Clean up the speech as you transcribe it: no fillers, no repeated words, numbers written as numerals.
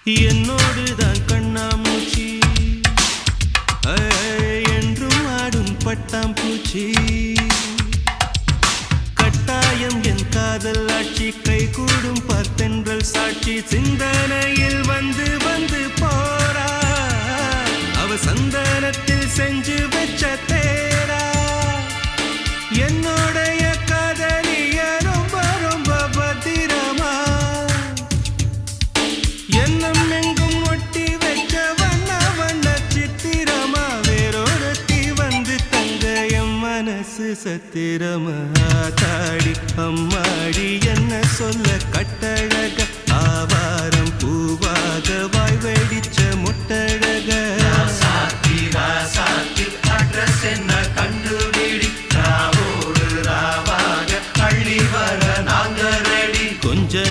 என்னோடுதான் கண்ணாமூச்சி என்றும் ஆடும் பட்டாம்பூச்சி கட்டாயம் என் காதல் ஆட்சி கை கூடும் பார்த்தென்றல் சாட்சி சிந்தனையில் வந்து வந்து போரா அவ சந்தனத்தில் செஞ்சு வச்ச தேரா என்னோடைய காதலிய ரொம்ப ரொம்ப பத்திரமா எண்ணம் எங்கும் ஒட்டி வச்ச வண்ண வண்ண சித்திரமா வேறொருத்தி வந்து தங்க என் மனசு சத்திரமா தாடி அம்மாடி என்ன சொல்ல கட்டளை